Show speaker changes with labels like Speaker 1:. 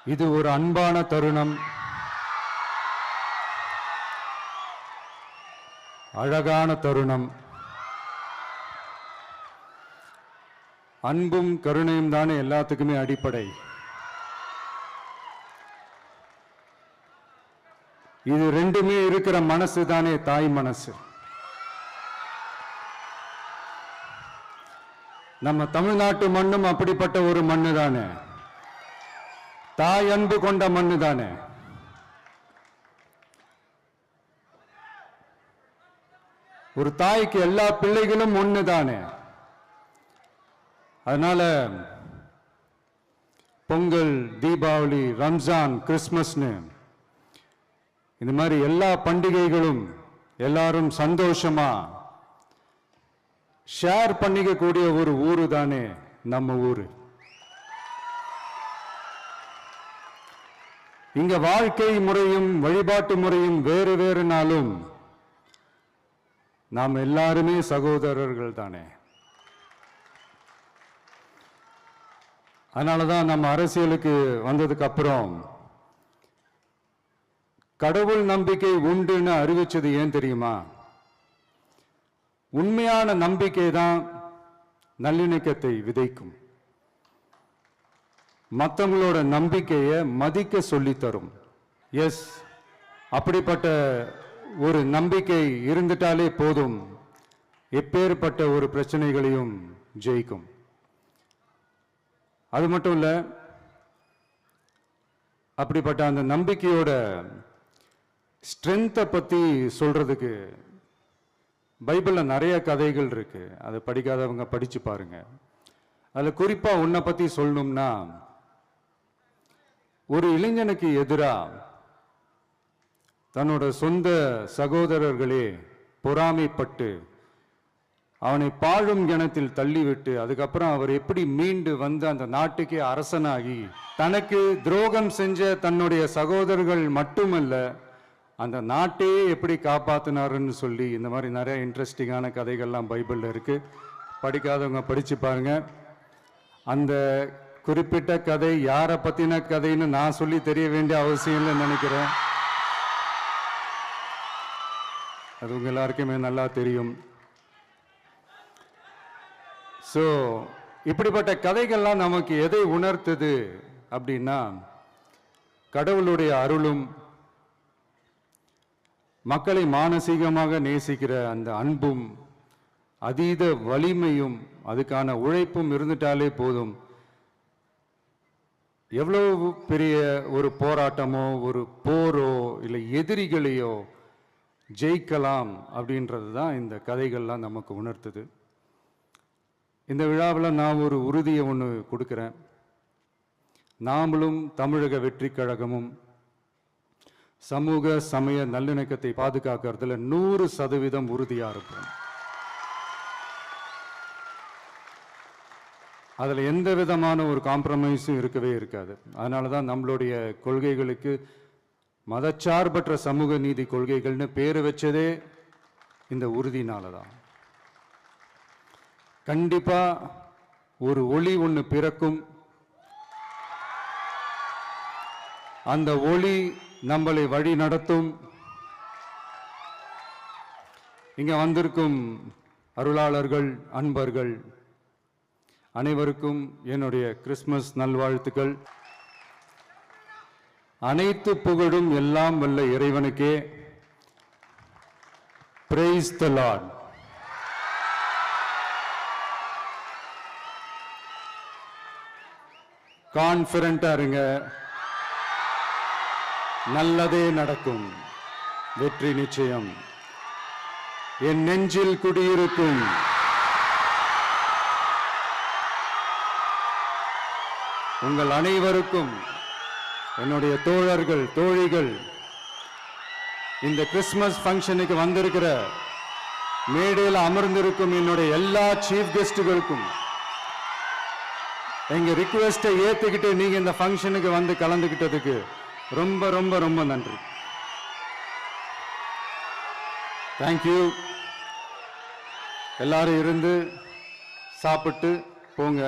Speaker 1: இது ஒரு அன்பான தருணம், அழகான தருணம். அன்பும் கருணையும் தானே எல்லாத்துக்குமே அடிப்படை. இது ரெண்டுமே இருக்கிற மனசு தானே தாய் மனசு. நம்ம தமிழ்நாட்டு மண்ணும் அப்படிப்பட்ட ஒரு மண்ணு தானே, தாய் அன்பு கொண்ட மண்ணு தானே. ஒரு தாய்க்கு எல்லா பிள்ளைகளும் ஒண்ணு தானே. அதனால பொங்கல், தீபாவளி, ரம்ஜான், கிறிஸ்மஸ்னு இந்த மாதிரி எல்லா பண்டிகைகளும் எல்லாரும் சந்தோஷமா ஷேர் பண்ணிக்க கூடிய ஒரு ஊரு தானே நம்ம ஊரு. இங்க வாழ்க்கை முறையும் வழிபாட்டு முறையும் வேறு வேறுனாலும் நாம் எல்லாருமே சகோதரர்கள் தானே. அதனாலதான் நம்ம அரசியலுக்கு வந்ததுக்கு அப்புறம் கடவுள் நம்பிக்கை உண்டுன்னு அறிவிச்சது ஏன் தெரியுமா? உண்மையான நம்பிக்கை தான் நல்லிணக்கத்தை விதைக்கும், மற்றவங்களோட நம்பிக்கையை மதிக்க சொல்லி தரும். எஸ், அப்படிப்பட்ட ஒரு நம்பிக்கை இருந்துட்டாலே போதும், எப்பேற்பட்ட ஒரு பிரச்சனைகளையும் ஜெயிக்கும். அது மட்டும் இல்ல, அப்படிப்பட்ட அந்த நம்பிக்கையோட ஸ்ட்ரென்த்தை பத்தி சொல்றதுக்கு பைபிள்ல நிறைய கதைகள் இருக்கு. அதை படிக்காதவங்க படிச்சு பாருங்க. அதுல குறிப்பா உன்னை பத்தி சொல்லணும்னா, ஒரு இளைஞனுக்கு எதிரா தன்னோட சொந்த சகோதரர்களே பொறாமைப்பட்டு அவனை பாழும் கிணத்தில் தள்ளிவிட்டு அதுக்கப்புறம் அவர் எப்படி மீண்டு வந்து அந்த நாட்டுக்கே அரசனாகி தனக்கு துரோகம் செஞ்ச தன்னுடைய சகோதரர்கள் மட்டுமல்ல அந்த நாட்டையே எப்படி காப்பாத்தினாருன்னு சொல்லி இந்த மாதிரி நிறைய இன்ட்ரெஸ்டிங்கான கதைகள்லாம் பைபிள்ல இருக்கு. படிக்காதவங்க படிச்சு பாருங்க. அந்த குறிப்பிட்ட கதை யாரை பத்தின கதைன்னு நான் சொல்லி தெரிய வேண்டிய அவசியம் இல்லைன்னு நினைக்கிறேன். அது உங்க எல்லாருக்குமே நல்லா தெரியும். ஸோ இப்படிப்பட்ட கதைகள்லாம் நமக்கு எதை உணர்த்துது அப்படின்னா, கடவுளுடைய அருளும் மக்களை மானசீகமாக நேசிக்கிற அந்த அன்பும் அதீத வலிமையும் அதுக்கான உழைப்பும் இருந்துட்டாலே போதும், எவ்வளவு பெரிய ஒரு போராட்டமோ ஒரு போரோ இல்லை எதிரிகளையோ ஜெயிக்கலாம் அப்படின்றது தான் இந்த கதைகள்லாம் நமக்கு உணர்த்துது. இந்த விழாவில் நான் ஒரு உறுதியை ஒன்று கொடுக்குறேன். நாமளும் தமிழக வெற்றி கழகமும் சமூக சமய நல்லிணக்கத்தை பாதுகாக்கிறதுல 100% உறுதியா இருப்போம். அதில் எந்த விதமான ஒரு காம்ப்ரமைஸும் இருக்கவே இருக்காது. அதனால தான் நம்மளுடைய கொள்கைகளுக்கு மதச்சார்பற்ற சமூக நீதி கொள்கைகள்னு பேர் வச்சதே இந்த உறுதினால தான். கண்டிப்பா ஒரு ஒளி ஒன்று பிறக்கும். அந்த ஒளி நம்மளை வழி நடத்தும். இங்க வந்திருக்கும் அருளாளர்கள், அன்பர்கள் அனைவருக்கும் என்னுடைய கிறிஸ்துமஸ் நல்வாழ்த்துக்கள். அனைத்து புகழும் எல்லாம் வல்ல இறைவனுக்கே. Praise the Lord. கான்ஃபிடென்ட்டா இருங்க, நல்லதே நடக்கும், வெற்றி நிச்சயம். என் நெஞ்சில் குடியிருக்கும் உங்கள் அனைவருக்கும், என்னுடைய தோழர்கள், தோழிகள், இந்த கிறிஸ்துமஸ் ஃபங்க்ஷனுக்கு வந்திருக்கிற மேடையில் அமர்ந்திருக்கும் என்னுடைய எல்லா சீஃப் கெஸ்டுகளுக்கும் எங்க ரிக்வெஸ்டை ஏத்துக்கிட்டு நீங்க இந்த ஃபங்க்ஷனுக்கு வந்து கலந்துக்கிட்டதுக்கு ரொம்ப ரொம்ப ரொம்ப நன்றி. தேங்க்யூ. எல்லாரும் இருந்து சாப்பிட்டு போங்க.